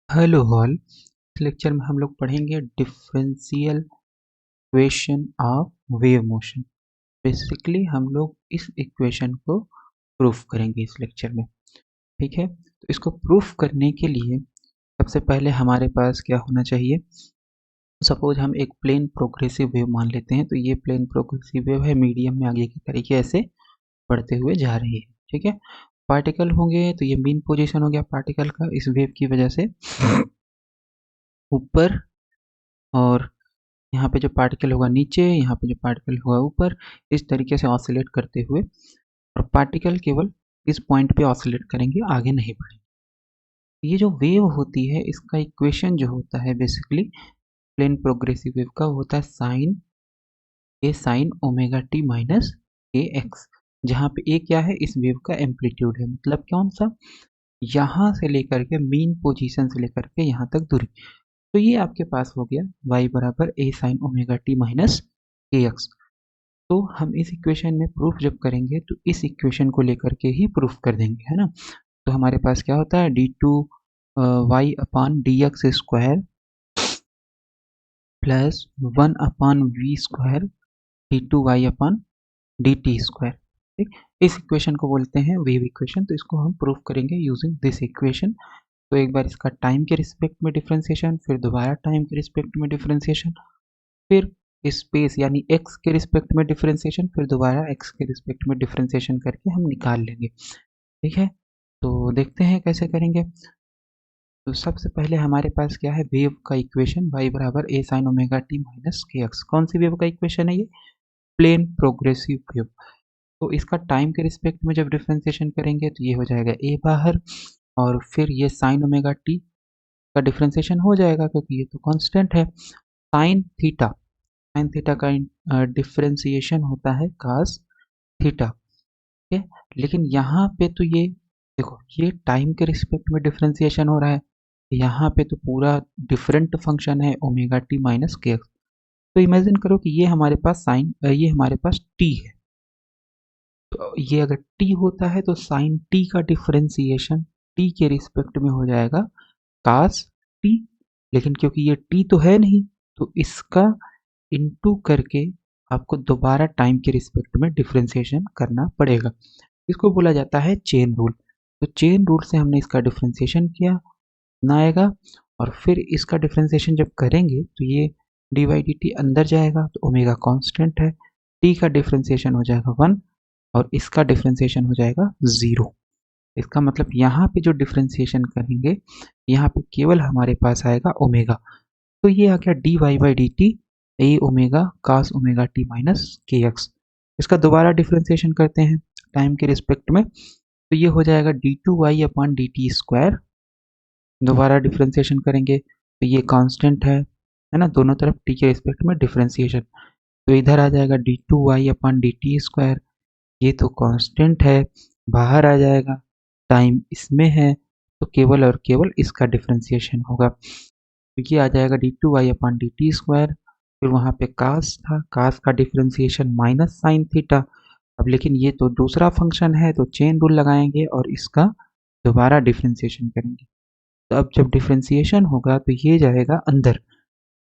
Hello all. इस lecture में हम लोग पढ़ेंगे differential equation of wave motion. Basically हम लोग इस इक्वेशन को प्रूफ करेंगे इस लेक्चर में। ठीक है, तो इसको प्रूफ करने के लिए सबसे पहले हमारे पास क्या होना चाहिए। सपोज हम एक प्लेन प्रोग्रेसिव वेव मान लेते हैं, तो ये प्लेन प्रोग्रेसिव वेव है, मीडियम में आगे की तरीके ऐसे बढ़ते हुए जा रही है। ठीक है, पार्टिकल होंगे तो ये मीन पोजीशन हो गया पार्टिकल का इस वेव की वजह से ऊपर, और यहाँ पे जो पार्टिकल होगा नीचे, यहाँ पे जो पार्टिकल होगा ऊपर, इस तरीके से ऑसिलेट करते हुए, और पार्टिकल केवल इस पॉइंट पे ऑसिलेट करेंगे, आगे नहीं बढ़ेंगे। ये जो वेव होती है इसका इक्वेशन जो होता है बेसिकली प्लेन प्रोग्रेसिव वेव का होता है sign omega t minus a x, जहाँ पे ए क्या है, इस वेव का एम्पलीट्यूड है, मतलब कौन सा, यहाँ से लेकर के मीन पोजीशन से लेकर के यहाँ तक दूरी। तो ये आपके पास हो गया y बराबर ए sine omega t minus a x. तो हम इस इक्वेशन में प्रूफ जब करेंगे तो इस इक्वेशन को लेकर के ही प्रूफ कर देंगे, है ना। तो हमारे पास क्या होता है d2 y upon d x square plus 1 upon v square d2 y upon d t square. ठीक, इस इक्वेशन को बोलते हैं वेव इक्वेशन। तो इसको हम प्रूफ करेंगे यूजिंग दिस इक्वेशन। तो एक बार इसका टाइम के रिस्पेक्ट में डिफरेंशिएशन, फिर दोबारा टाइम के रिस्पेक्ट में डिफरेंशिएशन, फिर स्पेस यानी x के रिस्पेक्ट में डिफरेंशिएशन, फिर दोबारा x के रिस्पेक्ट में डिफरेंशिएशन करके हम निकाल लेंगे। ठीक है, तो देखते हैं कैसे करेंगे। तो सबसे पहले हमारे पास क्या है, वेव का इक्वेशन y बराबर ए sine omega t minus k x. कौन सी वेव का इक्वेशन है ये, प्लेन प्रोग्रेसिव वेव। तो इसका टाइम के रिस्पेक्ट में जब डिफरेंशिएशन करेंगे तो ये हो जाएगा a बाहर, और फिर ये साइन ओमेगा टी का डिफरेंशिएशन हो जाएगा क्योंकि ये तो कांस्टेंट है। साइन थीटा का डिफरेंशिएशन होता है कास थीटा। ठीक है, लेकिन यहाँ पे तो ये देखो, ये टाइम के रिस्पेक्ट में डिफरेंशिएशन हो रहा है, यहाँ पे तो पूरा डिफरेंट फंक्शन है omega t minus k x. तो इमेजिन करो कि ये हमारे पास ये हमारे पास टी है। तो ये अगर टी होता है तो साइन टी का डिफरेंशिएशन टी के रिस्पेक्ट में हो जाएगा कास टी, लेकिन क्योंकि ये टी तो है नहीं, तो इसका इनटू करके आपको दोबारा टाइम के रिस्पेक्ट में डिफरेंशिएशन करना पड़ेगा। इसको बोला जाता है चेन रूल। तो चेन रूल से हमने इसका डिफरेंशिएशन किया ना आएगा, और फिर इसका डिफरेंशिएशन जब करेंगे तो ये डी वाई डी टी अंदर जाएगा, तो ओमेगा कांस्टेंट है, टी का डिफरेंशिएशन हो जाएगा 1 और इसका डिफरेंशिएशन हो जाएगा 0। इसका मतलब यहाँ पे जो डिफरेंशिएशन करेंगे, यहाँ पे केवल हमारे पास आएगा ओमेगा। तो ये आ गया d y by d t a omega cos omega t minus k x. इसका दोबारा डिफरेंशिएशन करते हैं टाइम के रिस्पेक्ट में, तो ये हो जाएगा d two y upon d t square. दोबारा डिफरेंशिएशन करेंगे तो ये कांस्टेंट है ना, दोनों तरफ टी के रिस्पेक्ट में डिफरेंशिएशन, तो इधर आ जाएगा d two y upon d t square. ये तो कांस्टेंट है, बाहर आ जाएगा, टाइम इसमें है, तो केवल और केवल इसका डिफरेंशिएशन होगा। तो ये आ जाएगा d two y upon d t square, फिर वहाँ पे कास था, कास का डिफरेंशिएशन माइनस साइन थीटा। अब लेकिन ये तो दूसरा फंक्शन है, तो चेन रूल लगाएंगे और इसका दोबारा डिफरेंशिएशन करेंगे। तो अब जब डिफरेंशिएशन होगा तो ये जाएगा अंदर,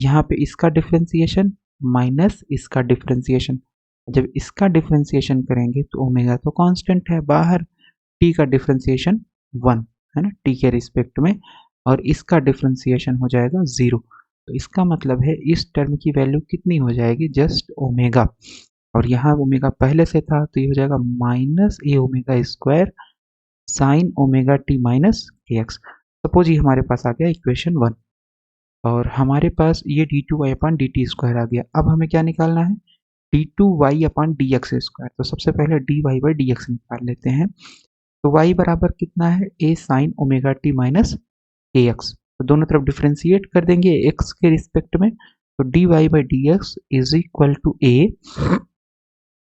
यहाँ पे इसका डिफरेंशिएशन माइनस इसका डिफरेंशिएशन। जब इसका डिफरेंशिएशन करेंगे तो ओमेगा तो कांस्टेंट है बाहर, टी का डिफरेंशिएशन 1 है ना टी के रिस्पेक्ट में, और इसका डिफरेंशिएशन हो जाएगा 0। तो इसका मतलब है इस टर्म की वैल्यू कितनी हो जाएगी, जस्ट ओमेगा, और यहाँ ओमेगा पहले से था तो ये हो जाएगा minus a omega square sine omega t minus k x. Suppose ये हमारे पास आ गया इक्वेशन 1, और हमारे पास ये d two y upon d t square आ गया। अब हमें क्या निकालना है, d two y upon d x square. तो सबसे पहले d y by d x निकाल लेते हैं। तो y बराबर कितना है, a sine omega t minus a x. तो दोनों तरफ डिफ्रेंशिएट कर देंगे x के रिस्पेक्ट में, तो d y by d x is equal to a.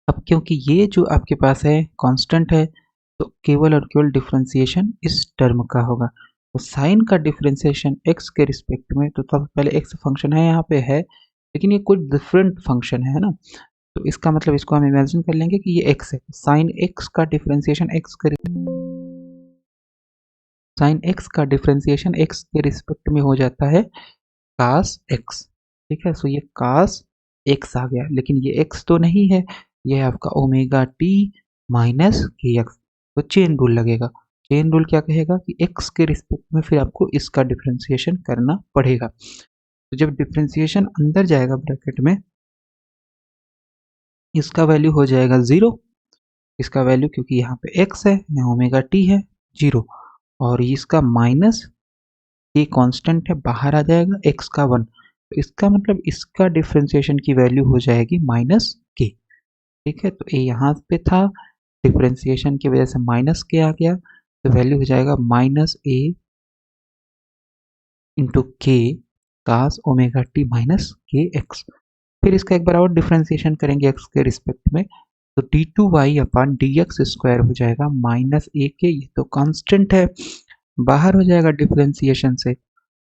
अब क्योंकि ये जो आपके पास है कांस्टेंट है, तो केवल और केवल डिफ्रेंशिएशन इस टर्म का होगा। तो साइन का डिफ्रेंशिएशन x के रिस्पेक्ट में, तो सबसे पहले x फंक्शन है यहाँ पे है, लेकिन ये कोई डिफरेंट फंक्शन है ना, तो इसका मतलब इसको हम इमेजिन कर लेंगे कि ये x है। साइन x का डिफ्रेंशिएशन x के साइन एक्स का डिफ्रेंसिएशन एक्स के रिस्पेक्ट में हो जाता है कास एक्स। ठीक है, सो ये कास एक्स आ गया, लेकिन ये एक्स तो नहीं है, ये है आपका omega t minus k x. तो चेन रूल लगेगा। चेन रूल क्या कहेगा कि एक्स के रिस्पेक्ट में फिर आपको इसका डिफ्रेंसिएशन करना पड़ेगा। तो जब डिफ्रेंसिएशन अंदर जाएगा ब्रैकेट में, इसका वैल्यू हो जाएगा 0। इसका वैल्यू क्योंकि यहाँ पे x है, यहाँ ओमेगा टी है, 0। और इसका माइनस ये कांस्टेंट है, बाहर आ जाएगा x का 1। तो इसका मतलब इसका डिफ्रेंसिएशन की वैल्यू हो जाएगी माइनस के। ठीक है, तो ये यहाँ पे था, डिफ्रेंसिएशन की वजह से माइनस के आ गया, तो वैल्यू हो जाएगा माइनस ए इंटू के कास omega t minus k x. फिर इसका एक बार और डिफ्रेंसिएशन करेंगे x के रिस्पेक्ट में, तो d two y upon d x square हो जाएगा माइनस ए के, ये तो कांस्टेंट है, बाहर हो जाएगा डिफ्रेंसिएशन से,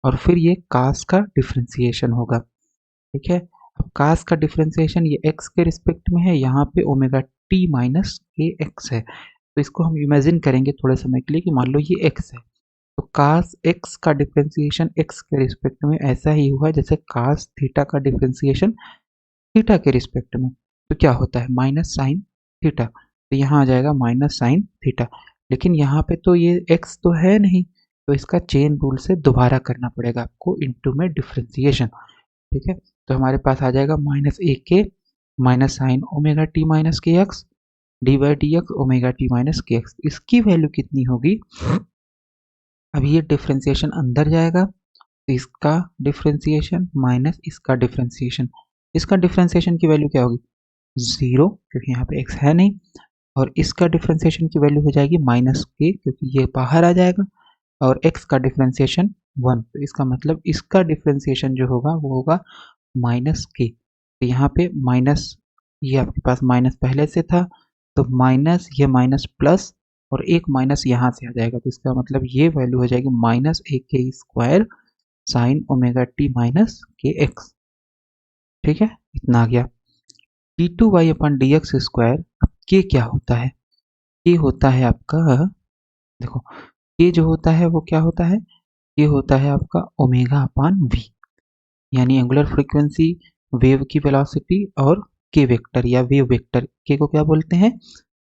और फिर ये कास का डिफ्रेंसिएशन होगा। ठीक है, अब कास का डिफ्रेंसिएशन ये x के रिस्पेक्ट में है, यहाँ पे omega t minus k x है। तो इसको हम इमेजिन करेंगे थोड़े समय के लिए कि मान लो ये x है, तो कास एक्स का डिफ्रेंसिएशन x के रिस्पेक्ट में ऐसा ही हुआ जैसे कास थीटा का डिफ्रेंसिएशन थीटा के रिस्पेक्ट में। तो क्या होता है माइनस साइन थीटा, तो यहाँ आ जाएगा माइनस साइन थीटा। लेकिन यहाँ पे तो ये x तो है नहीं, तो इसका चेन रूल से दोबारा करना पड़ेगा आपको इनटू में डिफ्रेंसिएशन। ठीक है, तो हमारे पास आ जाएगा minus a k minus sine omega t minus k x d by d x omega t minus k x. इसकी वैल्यू कितनी होगी, अब ये डिफ्रेंसिएशन अंदर जाएगा, तो इसका डिफ्रेंसिएशन माइनस इसका डिफ्रेंसिएशन, इसका डिफ्रेंसिएशन की वैल्यू क्या होगी 0, क्योंकि यहाँ पे x है नहीं, और इसका डिफ्रेंसिएशन की वैल्यू हो जाएगी माइनस के, क्योंकि ये बाहर आ जाएगा, और x का डिफ्रेंसिएशन 1, तो इसका मतलब इसका डिफ्रेंसिएशन जो होगा वो होगा माइनस के। तो यहाँ पे माइनस, ये आपके पास माइनस पहले से था, तो माइनस ये माइनस प्लस, और एक माइनस यहाँ से आ जाएगा, तो इसका मतलब ये वैल्यू हो जाएगी minus a k square sine omega t minus k x. ठीक है, इतना आ गया। D two y upon d x square, अब के क्या होता है, के होता है आपका, देखो के जो होता है वो क्या होता है, ये होता है आपका ओमेगा अपान वी, यानी एंगुलर फ्रीक्वेंसी, वेव की वेलोसिटी और के वेक्टर या वेव वेक्टर, के को क्या बोलते हैं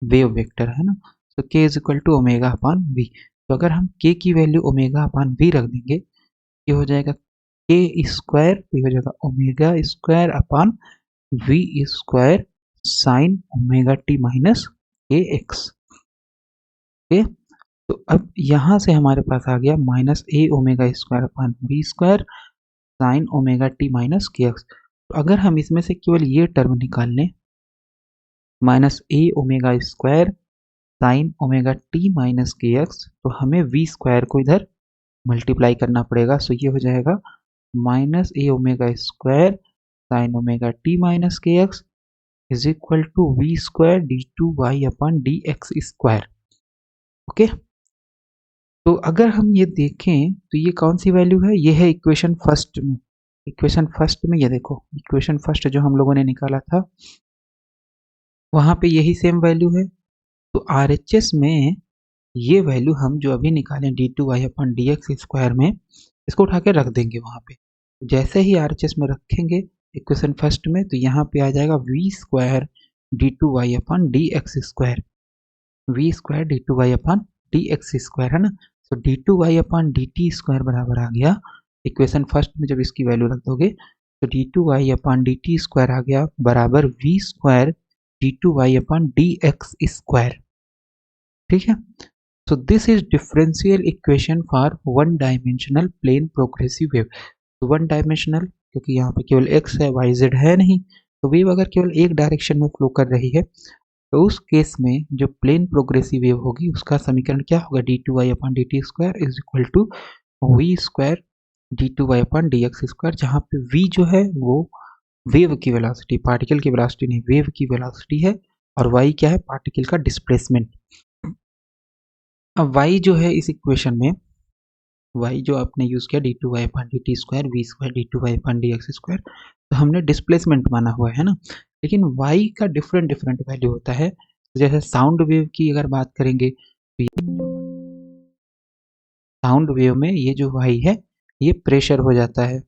वेव वेक्टर, है ना। तो k is equal to omega upon v. तो अगर हम के की वैल्यू ओमेगा अपान वी रख देंगे, ये हो जाएगा के स्क्वायर, ये हो जाएगा omega square upon v square sine omega t minus k x. Okay, तो अब यहाँ से हमारे पास आ गया minus a omega square upon b square sine omega t minus k x. तो अगर हम इसमें से केवल ये टर्म निकाल लें, minus a omega square sine omega t minus k x, तो हमें वी स्क्वायर को इधर मल्टीप्लाई करना पड़ेगा। सो ये हो जाएगा minus a omega square sine omega t minus k x is equal to v square d two y upon d x square. Okay, तो अगर हम ये देखें तो ये कौन सी वैल्यू है, ये है इक्वेशन फर्स्ट में। इक्वेशन फर्स्ट में ये देखो, इक्वेशन फर्स्ट जो हम लोगों ने निकाला था वहां पे यही सेम वैल्यू है। तो आर एच एस में ये वैल्यू हम जो अभी निकालें d two y upon d x square में, इसको उठा के रख देंगे वहां पे। जैसे ही आर एच एस में रखेंगे इक्वेशन फर्स्ट में, तो यहाँ पे आ जाएगा v square d two y upon d x square, v square d two y upon d x square, है ना। तो d two y upon d t square बराबर आ गया, इक्वेशन फर्स्ट में जब इसकी वैल्यू रख दोगे तो d two y upon d t square आ गया बराबर v square d two y upon d x square. ठीक है, so this is differential equation for one dimensional plane progressive wave। तो वन डायमेंशनल क्योंकि यहाँ पे केवल x है y z है नहीं, तो वेव अगर केवल एक डायरेक्शन में फ्लो कर रही है तो उस केस में जो प्लेन प्रोग्रेसिव वेव होगी उसका समीकरण क्या होगा, d two y upon d t square is equal to v square d two y upon d x square, जहाँ पे v जो है वो वेव की वेलोसिटी, पार्टिकल की वेलोसिटी नहीं, वेव की वेलोसिटी है, और y क्या है पार्टिकल का डिस्प्लेसमेंट। अब y जो है इस इक्वेशन में, y जो आपने यूज किया d two y upon d t square v square d two y upon d x square, तो हमने डिस्प्लेसमेंट माना हुआ है ना। लेकिन y का डिफरेंट डिफरेंट वैल्यू होता है। जैसे साउंड वेव की अगर बात करेंगे तो साउंड वेव में ये जो वाई है ये प्रेशर हो जाता है।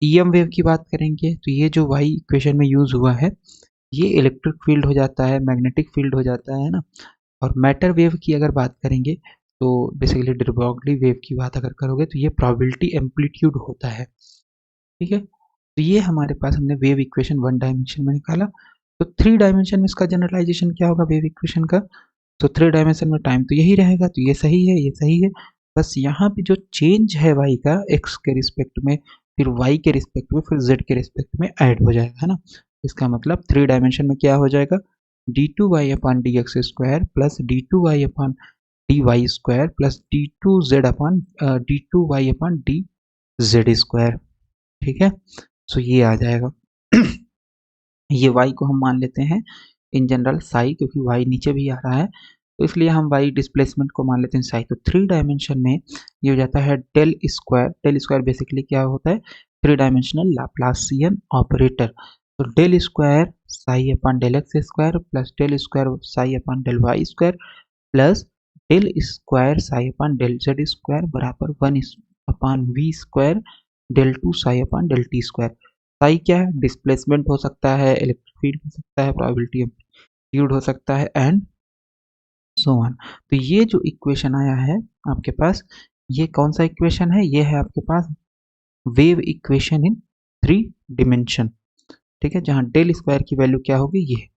ईएम वेव की बात करेंगे तो ये जो वाई इक्वेशन में यूज हुआ है ये इलेक्ट्रिक फील्ड हो जाता है, मैग्नेटिक फील्ड हो जाता है ना। और मैटर वेव की अगर बात करेंगे तो बेसिकली de Broglie वेव की बात अगर करोगे तो ये प्रोबेबिलिटी एम्पलीट्यूड होता है। ठीक है, तो ये हमारे पास हमने वेव इक्वेशन वन डायमेंशन में निकाला। तो थ्री डायमेंशन में इसका जनरलाइजेशन क्या होगा वेव इक्वेशन का? तो थ्री डायमेंशन में टाइम तो यही रहेगा, तो ये सही है, ये सही है। बस यहाँ पे जो चेंज है वाई का एक्स के रिस्पेक्ट में, फिर वाई के रिस्पेक्ट में, फिर जेड के रिस्पेक्ट में ऐड हो जाएगा, है ना। इसका मतलब थ्री डायमेंशन में क्या हो जाएगा, d two y upon d x square plus d two y upon d y square plus d two z upon d two y upon d z square. ठीक है, सो ये आ जाएगा। ये y को हम मान लेते हैं इन जनरल साई, क्योंकि y नीचे भी आ रहा है तो इसलिए हम y डिस्प्लेसमेंट को मान लेते हैं साई। तो थ्री डायमेंशन में ये हो जाता है del square. Del square basically क्या होता है, थ्री डायमेंशनल लाप्लासियन ऑपरेटर। तो del square psi upon del x square plus del square psi upon del y square plus del square psi upon del z square बराबर one upon v square del two psi upon del t square. Psi क्या है, displacement हो सकता है, electric field हो सकता है, probability amplitude हो सकता है, एंड सो ऑन। तो ये जो इक्वेशन आया है आपके पास, ये कौन सा इक्वेशन है, ये है आपके पास wave equation in three dimension. ठीक है, जहां डेल स्क्वायर की वैल्यू क्या होगी, ये